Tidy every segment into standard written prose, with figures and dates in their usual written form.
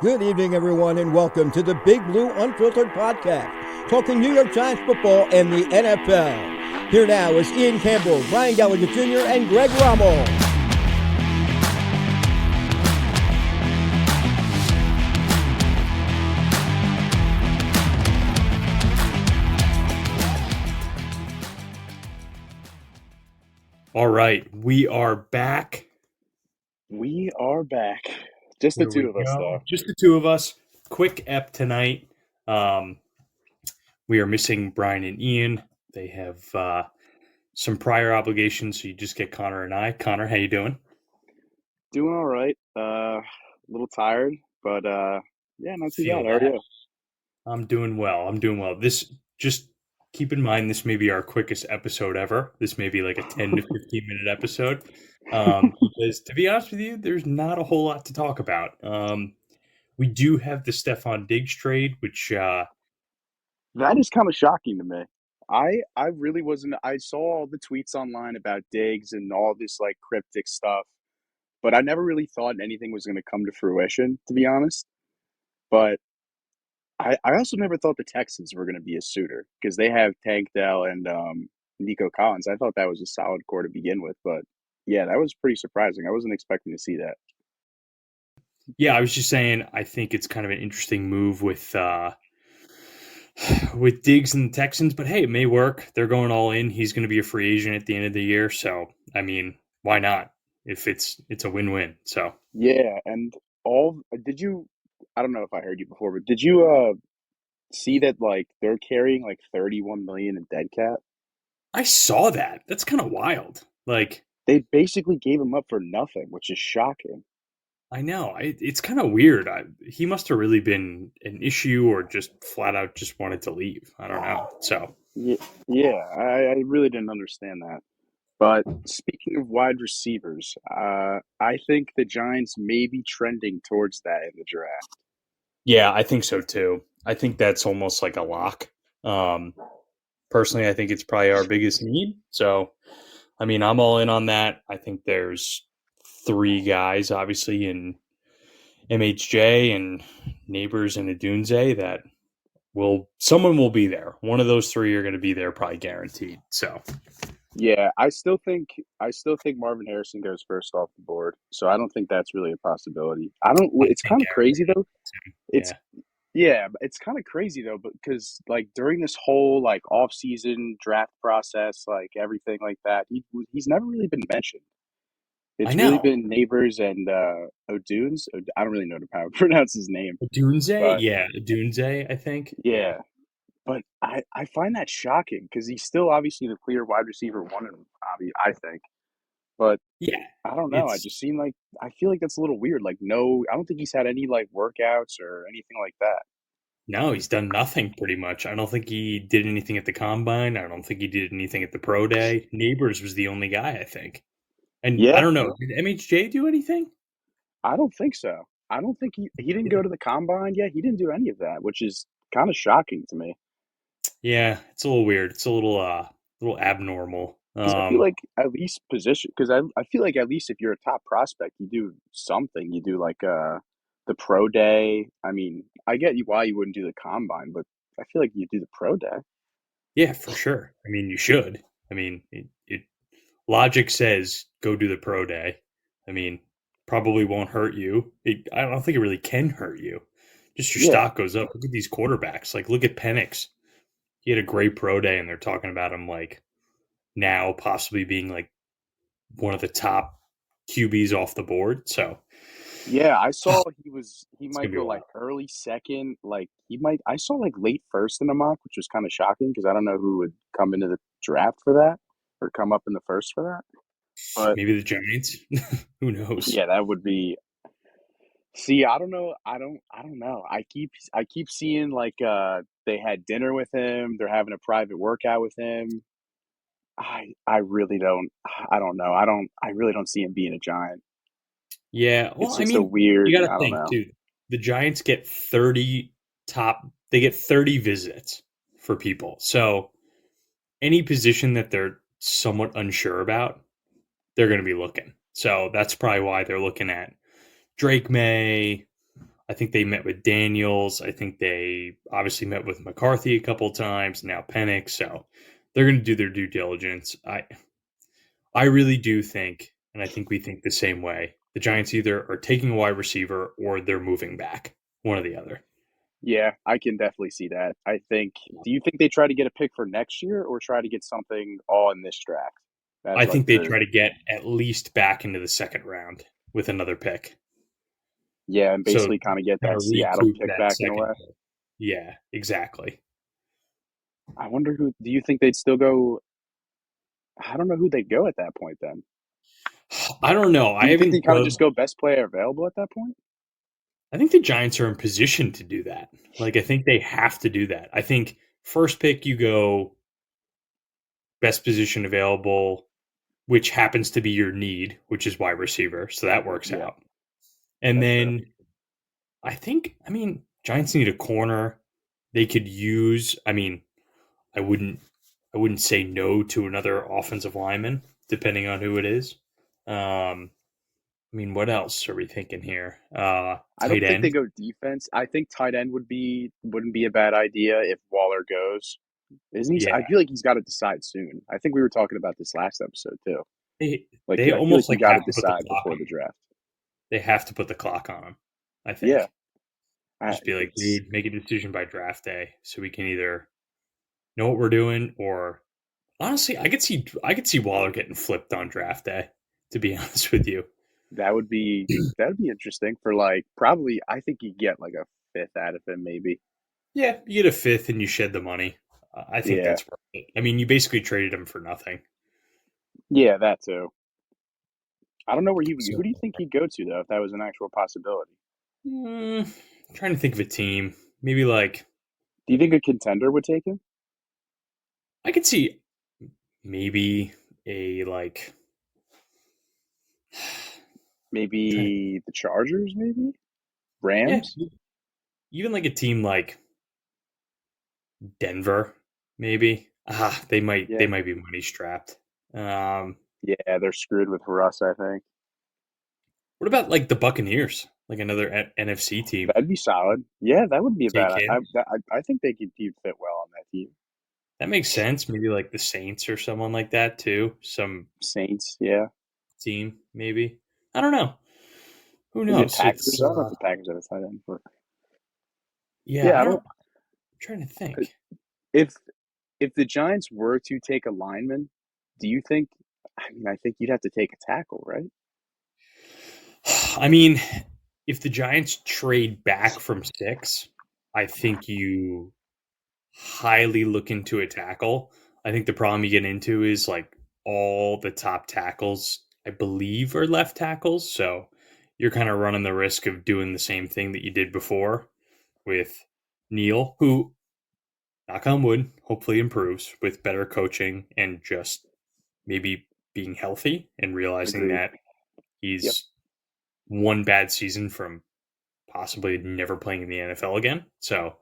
Good evening, everyone, and welcome to the Big Blue Unfiltered Podcast, talking New York Giants football and the NFL. Here now is Ian Campbell, Brian Gallagher Jr., and Greg Rommel. All right, we are back. We are back. Just the two of us, though. Just the two of us. Quick ep tonight. We are missing Brian and Ian. They have some prior obligations, so you just get Connor and I. Connor, how you doing? Doing all right. A little tired, but yeah, not too bad. How are you? I'm doing well. This, just keep in mind, this may be our quickest episode ever. This may be like a 10 to 15-minute episode. Because to be honest with you, there's not a whole lot to talk about. We do have the Stefon Diggs trade, which that is kind of shocking to me. I really wasn't. I saw all the tweets online about Diggs and all this like cryptic stuff, but I never really thought anything was going to come to fruition, to be honest. But I also never thought the Texans were going to be a suitor because they have Tank Dell and Nico Collins. I thought that was a solid core to begin with, but yeah, that was pretty surprising. I wasn't expecting to see that. Yeah, I was just saying, I think it's kind of an interesting move with Diggs and the Texans, but hey, it may work. They're going all in. He's going to be a free agent at the end of the year, so I mean, why not? If it's a win-win. So yeah, and did you? I don't know if I heard you before, but did you see that like they're carrying like 31 million in dead cap? I saw that. That's kind of wild. Like, they basically gave him up for nothing, which is shocking. I know. It's kind of weird. He must have really been an issue or just flat out just wanted to leave. I don't know. So yeah, I really didn't understand that. But speaking of wide receivers, I think the Giants may be trending towards that in the draft. Yeah, I think so too. I think that's almost like a lock. Personally, I think it's probably our biggest need. So, I mean, I'm all in on that. I think there's three guys, obviously, in MHJ and Neighbors and Odunze that someone will be there. One of those three are going to be there, probably guaranteed. So, yeah, I still think Marvin Harrison goes first off the board. So I don't think that's really a possibility. It's kind of crazy though. It's kind of crazy though, because like during this whole like off-season draft process, like everything like that, he's never really been mentioned. It's really been Neighbors and Odunes. I don't really know how to pronounce his name. Odunze? Yeah, Odunze, I think. Yeah. But I find that shocking because he's still obviously the clear wide receiver one, I think. But yeah, I don't know. I feel like that's a little weird. Like, no, I don't think he's had any like workouts or anything like that. No, he's done nothing pretty much. I don't think he did anything at the combine. I don't think he did anything at the pro day. Neighbors was the only guy, I think. And yeah, I don't know. Did MHJ do anything? I don't think so. I don't think he didn't go to the combine yet. He didn't do any of that, which is kind of shocking to me. Yeah, it's a little weird. It's a little abnormal. I feel like at least position, because I feel like at least if you're a top prospect, you do something. You do like the pro day. I mean, I get why you wouldn't do the combine, but I feel like you do the pro day. Yeah, for sure. I mean, you should. I mean, logic says go do the pro day. I mean, probably won't hurt you. I don't think it really can hurt you. Just your stock goes up. Look at these quarterbacks. Like, look at Penix. He had a great pro day, and they're talking about him like now possibly being like one of the top QBs off the board. So yeah, I saw he might go like early second, like I saw like late first in the mock, which was kind of shocking because I don't know who would come into the draft for that or come up in the first for that. But maybe the Giants. Who knows? Yeah, that would be. See, I don't know. I don't know. I keep seeing like they had dinner with him. They're having a private workout with him. I really don't. I don't know. I really don't see him being a Giant. Yeah, well, it's just a weird. You got to think too. The Giants get 30 visits for people. So any position that they're somewhat unsure about, they're going to be looking. So that's probably why they're looking at Drake May. I I think they met with Daniels. I think they obviously met with McCarthy a couple times. Now Penix, so they're going to do their due diligence. I really do think, and I think we think the same way. The Giants either are taking a wide receiver or they're moving back, one or the other. Yeah, I can definitely see that. I think. Do you think they try to get a pick for next year or try to get something all in this draft? As I like think they try to get at least back into the second round with another pick. yeah, and So basically kind of get kind that of Seattle recoup pick that back in a second way. pick. Yeah, exactly. I wonder who. Do you think they'd still go? I don't know who they'd go at that point. Then I don't know. do I you think they haven't kind of dug. just go best player available at that point? I think the Giants are in position to do that. Like, I think they have to do that. I think first pick, you go best position available, which happens to be your need, which is wide receiver. So that works Yeah, out. And that's fair. then I mean, Giants need a corner. They could use, I wouldn't I wouldn't say no to another offensive lineman, depending on who it is. What else are we thinking here? I don't Tight think they end. go defense. I think tight end wouldn't be a bad idea if Waller goes. Isn't he? Yeah. I feel like he's got to decide soon. I think we were talking about this last episode too. They I feel like almost you like got to have to put the decide clock before on the him. draft. They have to put the clock on him, I Yeah, think. Just be like, it's dude, make a decision by draft day so we can either know what we're doing or honestly, I could see Waller getting flipped on draft day, to be honest with you. that would be interesting for like probably. I think you get like a fifth out of him maybe. Yeah, you get a fifth and you shed the money. I think Yeah, that's worth it. You basically traded him for nothing. yeah, that too. I don't know where he. So, Who do you think he'd go to though if that was an actual possibility? mm, trying to think of a team. Maybe like Do you think a contender would take him? I could see maybe a like trying to Maybe the Chargers, maybe yeah, Rams. even like a team like Denver, maybe. They Yeah, might be money strapped. Um, yeah, they're screwed with Russ. I think what about like the Buccaneers, like another NFC team? that'd be solid. Yeah, that would be a Take bad. him. I think he'd fit well on that team. That makes sense. Maybe like the Saints or someone like that too. Some Saints, yeah. team, maybe. I don't know. Who Maybe the knows? Packers. I don't know if the Packers have a tight end, but Yeah, yeah, I I don't. don't. I'm trying to think. If the Giants were to take a lineman, do you think? I mean, I think you'd have to take a tackle, right? I mean, if the Giants trade back from 6, I think you highly look into a tackle. I think the problem you get into is like all the top tackles, I believe, are left tackles. So you're kind of running the risk of doing the same thing that you did before with Neil, who, knock on wood, hopefully improves with better coaching and just maybe being healthy and realizing Agreed. that Yep. he's one bad season from possibly never playing in the NFL again. So,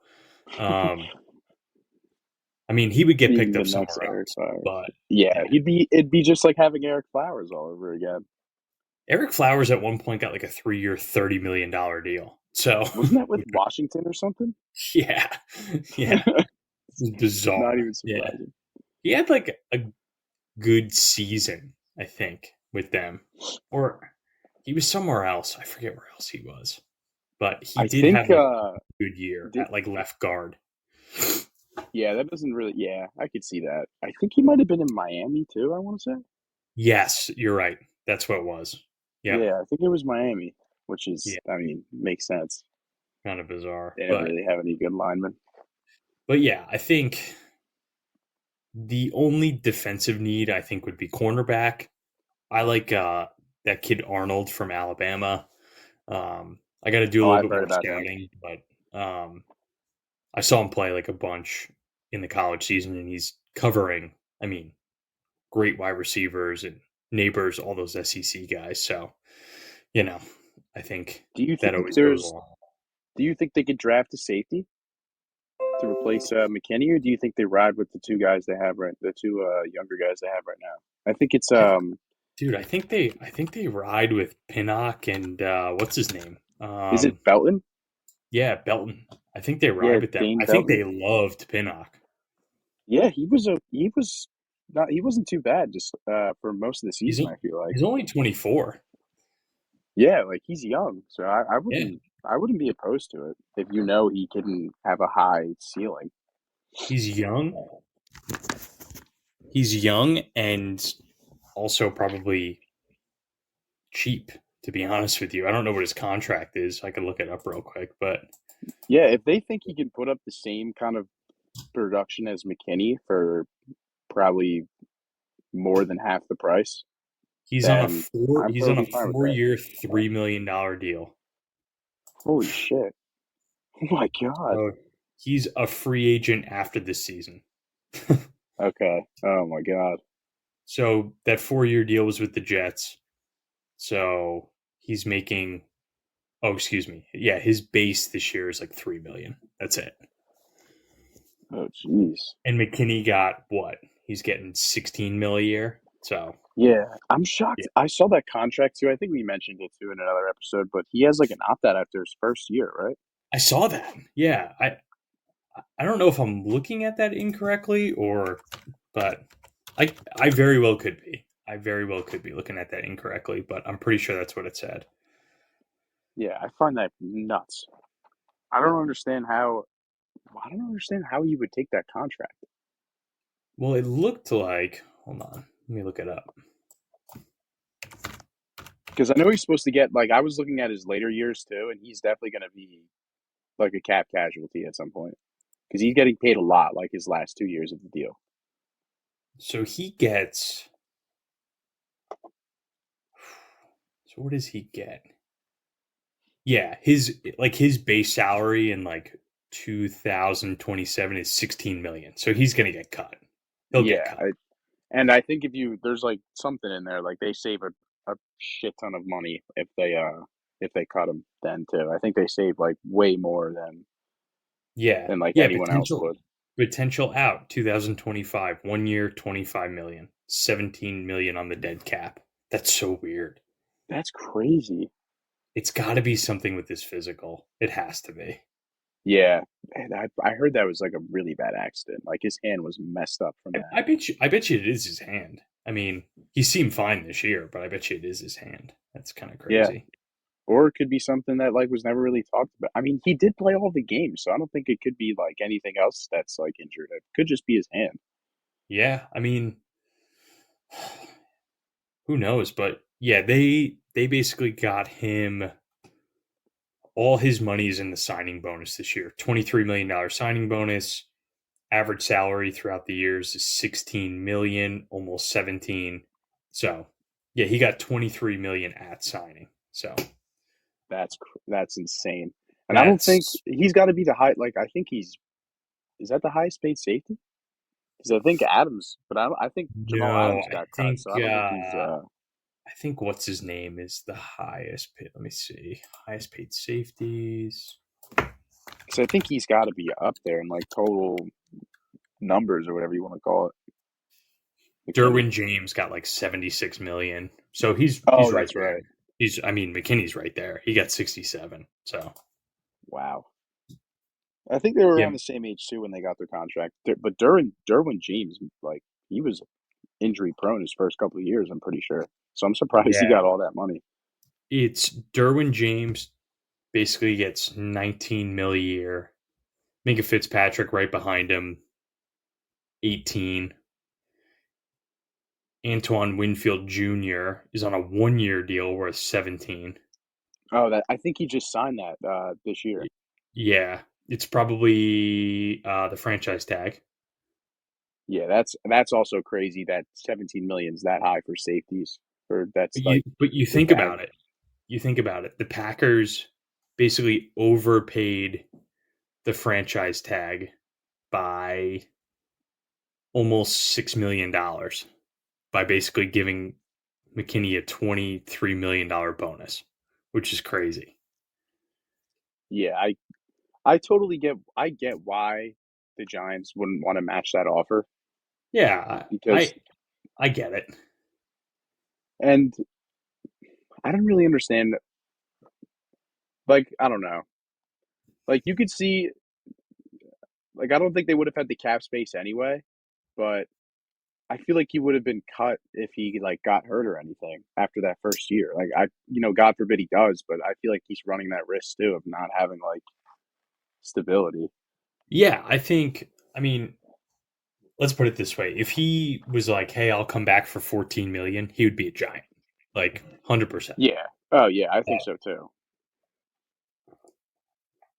um, he would get Being picked the up next somewhere Eric else, Flowers. but Yeah, yeah. it'd be just like having Eric Flowers all over again. Eric Flowers at one point got like a 3-year, $30 million deal. So, Wasn't that with Washington or something? yeah, yeah, it's Not bizarre. even Yeah, surprising. he had like a good season, I think, with them, or he was somewhere else. I forget where else he was, but he I did think have like a good year did at like left guard. yeah, that doesn't really yeah, I could see that. I think he might have been in Miami too, I want to say. Yes, you're right. That's what it was. Yep. Yeah, I think it was Miami, which is Yeah, I mean, makes sense. kind of bizarre, They didn't really have any good linemen. but yeah, I think the only defensive need I think would be cornerback. I like that kid Arnold from Alabama. I got to do a Oh, little I've bit heard more about him. scouting, but I saw him play like a bunch in the college season, and he's covering. Great wide receivers and neighbors, all those SEC guys. So you know, I think Do you that think always goes along. do you think they could draft a safety to replace McKinney, or do you think they ride with the two guys they have the two younger guys they have right now? I think it's I, dude, I think they ride with Pinnock and what's his name? is it Belton? Yeah, Belton. I think they Yeah, ride with them. Dane I think Belton. they loved Pinnock. Yeah, he wasn't too bad just for most of the He's season, I feel like. he's only 24. Yeah, like he's young, so Yeah, I wouldn't be opposed to it if you know he can have a high ceiling. he's young. He's young and also probably cheap, to be honest with you. I don't know what his contract is. I could look it up real quick, but Yeah, if they think he can put up the same kind of production as McKinney for probably more than half the price, then I'm he's on a totally fine with that. 4-year, $3 million deal. Holy shit. Oh my God. So he's a free agent after this season. Okay. Oh my God. So that 4-year deal was with the Jets. So he's making oh, excuse me. Yeah, his base this year is like 3 million. That's it. Oh jeez. And McKinney got what? He's getting 16 mil a year. So Yeah, I'm yeah, shocked. I saw that contract too. I think we mentioned it too in another episode, but he has like an opt out after his first year, right? I saw that. Yeah, I don't know if I'm looking at that incorrectly but I very well could be. I very well could be looking at that incorrectly, but I'm pretty sure that's what it said. Yeah, I find that nuts. I don't understand how I don't understand how he would take that contract. Well, it looked like, hold on, let me look it up. Because I know he's supposed to get like I was looking at his later years too, and he's definitely going to be like a cap casualty at some point because he's getting paid a lot, like his last 2 years of the deal. So he gets, so what does he get? Yeah, his base salary in like 2027 is 16 million. So he's going to get cut. He'll get Yeah, cut. and I think if you there's like something in there, like they save a shit ton of money if they cut him then too. I think they save like way more Yeah. than like Yeah, anyone else would. potential out 2025, 1 year 25 million, 17 million on the dead cap. That's so weird. That's crazy. It's got to be something with this physical. It has to be. Yeah, and I heard that was like a really bad accident. Like his hand was messed up from that. I bet you it is his hand. I mean, he seemed fine this year, but I bet you it is his hand. That's kind of Yeah, crazy. or it could be something that like was never really talked about. I mean, he did play all the games, so I don't think it could be like anything else that's like injured. It could just be his hand. Yeah, I mean, who knows? But yeah, they basically got him all his money is in the signing bonus this year. $23 million signing bonus. Average salary throughout the years is 16 million, almost 17. So yeah, he got 23 million at signing. So That's insane. And I don't think that's he's got to be the high. Like I think he's is that the highest paid safety? Because I think Adams, but I think Jamal no, Adams got cut, so I don't think he's. I think what's his name is the highest paid. Let me see. Highest paid safeties. Because I think he's got to be up there in like total numbers or whatever you want to call it. McKinney. Derwin James got like 76 million. So he's Oh, right that's there. right. I mean, McKinney's right there. He got 67. So Wow. I think they were yeah, around the same age too when they got their contract. But Derwin James, like he was injury prone his first couple of years. I'm pretty sure. So I'm surprised he yeah. got all that money. It's Derwin James basically gets 19 mil a year. Minka Fitzpatrick right behind him, 18. Antoine Winfield Jr. is on a 1-year deal worth 17. Oh, that I think he just signed that this year. Yeah, it's probably the franchise tag. Yeah, that's also crazy that 17 million is that high for safeties. For that's like But you the think tag. about it. You think about it. The Packers basically overpaid the franchise tag by almost $6 million by basically giving McKinney a $23 million bonus, which is crazy. Yeah, I totally get why the Giants wouldn't want to match that offer Yeah, because I get it. and I don't really understand like I don't know. Like you could see, like I don't think they would have had the cap space anyway, but I feel like he would have been cut if he like got hurt or anything after that first year. Like God forbid he does, but I feel like he's running that risk too of not having like stability. Yeah, I mean, let's put it this way. If he was like, "Hey, I'll come back for 14 million," he would be a Giant. Like 100%. Yeah. Oh yeah, I think so too.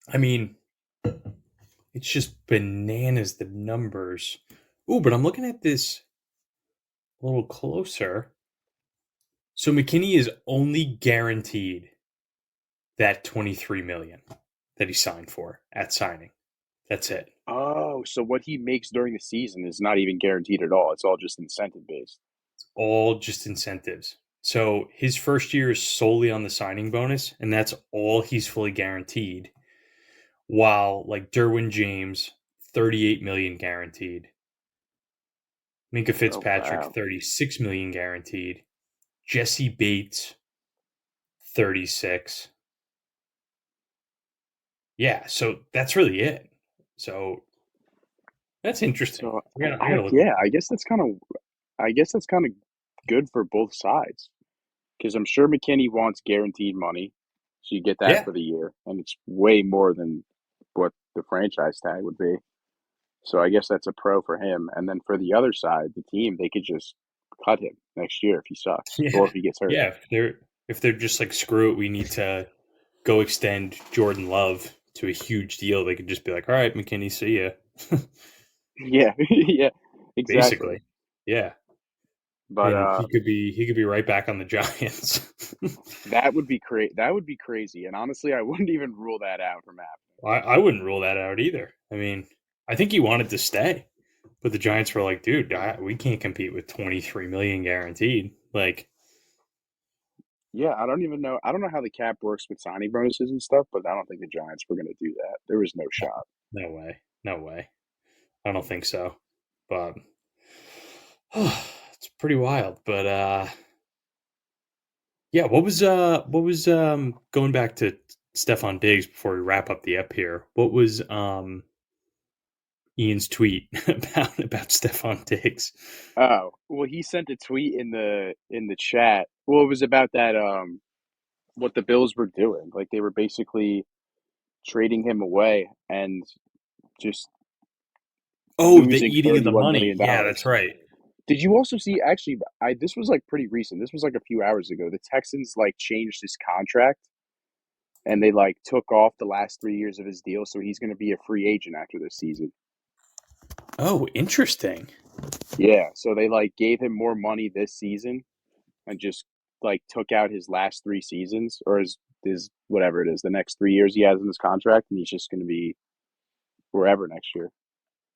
I mean, it's just bananas the numbers. Ooh, but I'm looking at this a little closer. So McKinney is only guaranteed that 23 million that he signed for at signing. That's it. Oh, so what he makes during the season is not even guaranteed at all. It's all just incentive based. All just incentives. So his first year is solely on the signing bonus, and that's all he's fully guaranteed. While like Derwin James, 38 million guaranteed. Minka Oh Fitzpatrick, wow. 36 million guaranteed. Jesse Bates, 36. Yeah, so that's really it. So that's interesting. So We gotta look into I guess that's kind of good for both sides because I'm sure McKinney wants guaranteed money, so you get it. that Yeah. for the year, and it's way more than what the franchise tag would be. So I guess that's a pro for him. And then for the other side, the team, they could just cut him next year if he sucks or Yeah. if he gets hurt. Yeah. If they're just like screw it, we need to go extend Jordan Love to a huge deal, they could just be like, all right, McKinney, see ya. Yeah, yeah, exactly. Basically. Yeah. But And he could be right back on the Giants. that would be crazy. That would be crazy. And honestly, I wouldn't even rule that out from happening. I wouldn't rule that out either. I mean, I think he wanted to stay, but the Giants were like, dude, we can't compete with 23 million guaranteed. Like, Yeah, I don't even know. I don't know how the cap works with signing bonuses and stuff, but I don't think the Giants were going to do that. There was no shot. no way, no way. I don't think so. But it's pretty wild. But yeah, what was going back to Stefan Diggs before we wrap up the ep here? What was Ian's tweet about Stefan Diggs? Oh, well, he sent a tweet in the chat. Well, it was about that what the Bills were doing. Like they were basically trading him away and just Oh, the losing eating of the $31 money. million. Yeah, that's right. Did you also see actually I this was like pretty recent. This was like a few hours ago. The Texans like changed his contract and they like took off the last 3 years of his deal, so he's going to be a free agent after this season. Oh, interesting. Yeah, so they like gave him more money this season and just like took out his last 3 seasons or his whatever it is, the next 3 years he has in his contract, and he's just going to be wherever next year.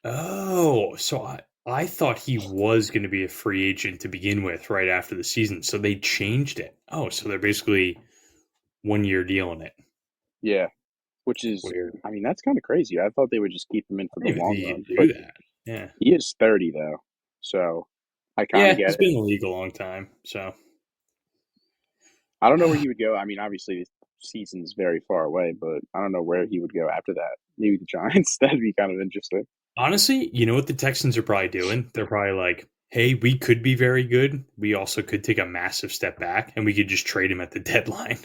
Oh, so I thought he was going to be a free agent to begin with right after the season. So they changed it. Oh, so they're basically 1 year dealing it. Yeah, which is, Weird. I mean, that's kind of crazy. I thought they would just keep him in for I the didn't long even run, think but you'd do that. Yeah. he is 30 though, so I kind Yeah, of get he's it. been in the league a long time. So I don't know where he would go. I mean, obviously the season's very far away, but I don't know where he would go after that. Maybe the Giants. That'd be kind of interesting. honestly, you know what the Texans are probably doing? They're probably like, hey, we could be very good. We also could take a massive step back and we could just trade him at the deadline.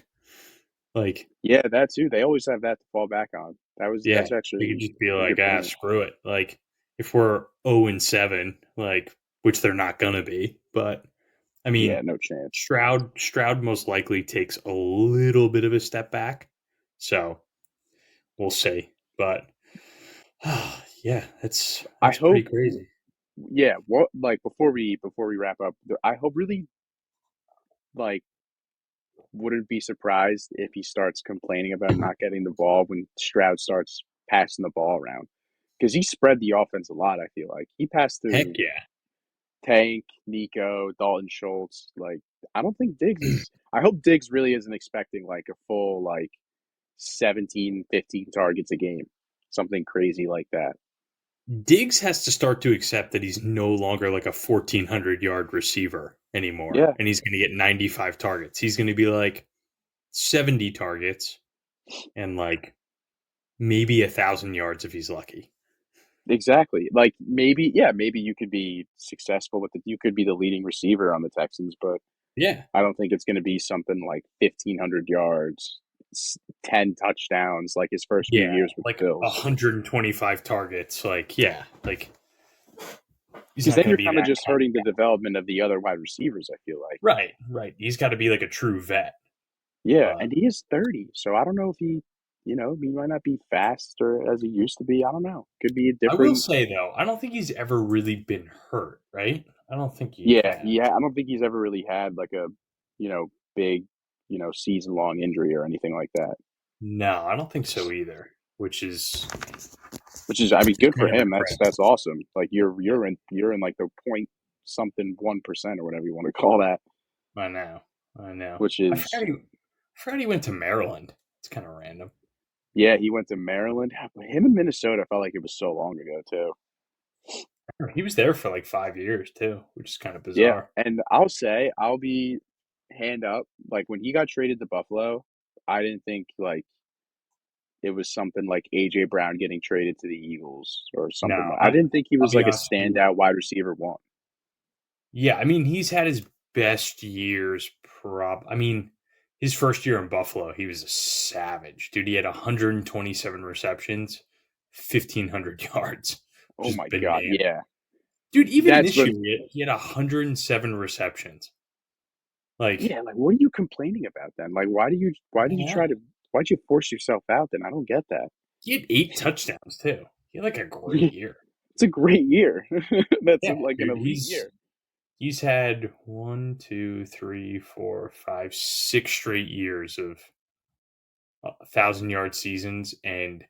Like, Yeah, that too. They always have that to fall back on. yeah, That's we could actually just be a like, good point. screw it. Like, if we're 0-7, like, which they're not gonna be, but I Yeah, mean, no chance. Stroud most likely takes a little bit of a step back, so we'll see. But yeah, I that's pretty hope. crazy. Yeah, what like before we wrap up, I hope really like wouldn't be surprised if he starts complaining about not getting the ball when Stroud starts passing the ball around because he spread the offense a lot. I feel like he passed Heck through yeah, Tank, Nico, Dalton Schultz. Like I don't think Diggs is. I hope Diggs really isn't expecting like a full like 17, 15 targets a game, something crazy like that. Diggs has to start to accept that he's no longer like a 1,400-yard receiver anymore, Yeah, and he's going to get 95 targets. He's going to be like 70 targets and like maybe 1,000 yards if he's lucky. Exactly. Like maybe you could be successful with it. You could be the leading receiver on the Texans, but Yeah. I don't think it's going to be something like 1,500 yards, 10 touchdowns like his first few years with like the Bills. 125 targets. Like, yeah, like he's Because not then going you're to be kind of that just kind hurting the development of the other wide receivers, I feel like. Right. He's got to be like a true vet. Yeah, and he is 30, so I don't know if he might not be faster as he used to be. I don't know. Could be a I will different. say, though, I don't think he's ever really been hurt, right? I don't think he Yeah, has. I don't think he's ever really had like a, big, season-long injury or anything like that. No, I don't think so either, which is I mean, good for kind of him. That's awesome. Like you're in like the point something 1% or whatever you want to call that, I know. which I is forgot he went to Maryland. It's kind of random. yeah, he went to Maryland. But him in Minnesota felt like it was so long ago too. He was there for like 5 years too, which is kind of Yeah, bizarre. and I'll be hand up, like when he got traded to Buffalo, I didn't think like it was something like AJ Brown getting traded to the Eagles or something. No, I didn't think he I'll was be like a honest with you. standout wide receiver one. Yeah, I mean, he's had his best years. I mean, his first year in Buffalo, he was a savage, dude. He had 127 receptions, 1,500 yards. Oh Just my God, bananas. yeah. Dude, even That's this what- year, he had 107 receptions. Like, Yeah, like what are you complaining about then? Like why'd you force yourself out then? I don't get that. he had 8 touchdowns too. He had like a great year. It's a great year. That's Yeah, like an dude, elite year. He's had 1, 2, 3, 4, 5, 6 straight years of 1,000-yard seasons and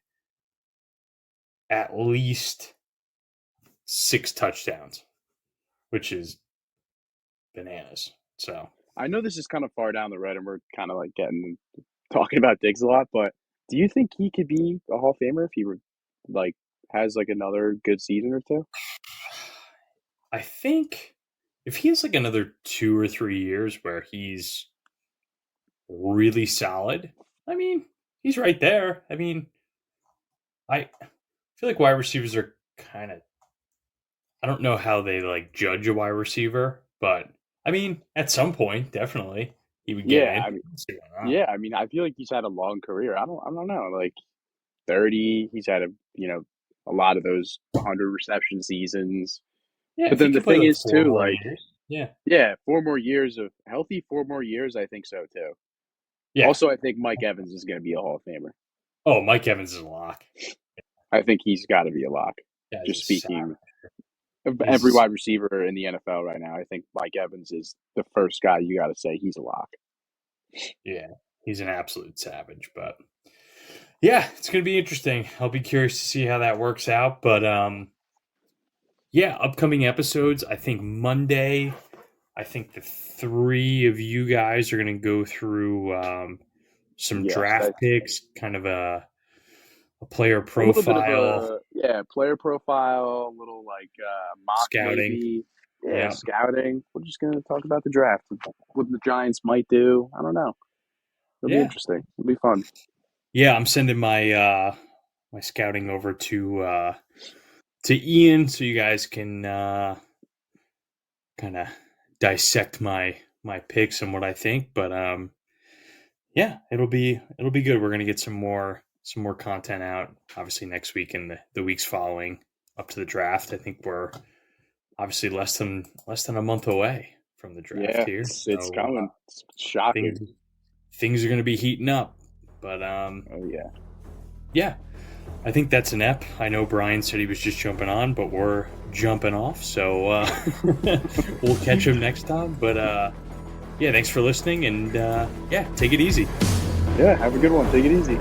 at least 6 touchdowns, which is bananas. So I know this is kind of far down the road and we're kind of like talking about Diggs a lot, but do you think he could be a Hall of Famer if he were like has like another good season or two? I think if he has like another 2 or 3 years where he's really solid, I mean, he's right there. I mean, I feel like wide receivers are kind of, I don't know how they like judge a wide receiver, but I mean, at some point, definitely he would get in. I mean, I feel like he's had a long career. I don't know, like 30. He's had a lot of those 100 reception seasons. Yeah, but then the thing is too, like, yeah, 4 more years of healthy, 4 more years. I think so too. Yeah. Also, I think Mike Evans is going to be a Hall of Famer. Oh, Mike Evans is a lock. I think he's got to be a lock. Yeah, just speaking of every wide receiver in the NFL right now, I think Mike Evans is the first guy you got to say he's a lock. Yeah, he's an absolute savage. But yeah, it's going to be interesting. I'll be curious to see how that works out. But yeah, upcoming episodes. I think Monday, I think the 3 of you guys are going to go through some draft picks, kind of a player profile. Player profile, a little like mock scouting. Maybe. Yeah, scouting. We're just going to talk about the draft, what the Giants might do. I don't know. It'll be interesting. It'll be fun. Yeah, I'm sending my my scouting over to Ian so you guys can kind of dissect my picks and what I think. But yeah, it'll be good. We're gonna get some more content out obviously next week and the weeks following up to the draft. I think we're obviously less than a month away from the draft here. It's coming. It's shocking. Things are gonna be heating up. But yeah, I think that's an ep. I know Brian said he was just jumping on, but we're jumping off. So we'll catch him next time. But yeah, thanks for listening, and yeah, take it easy. Yeah, have a good one. Take it easy.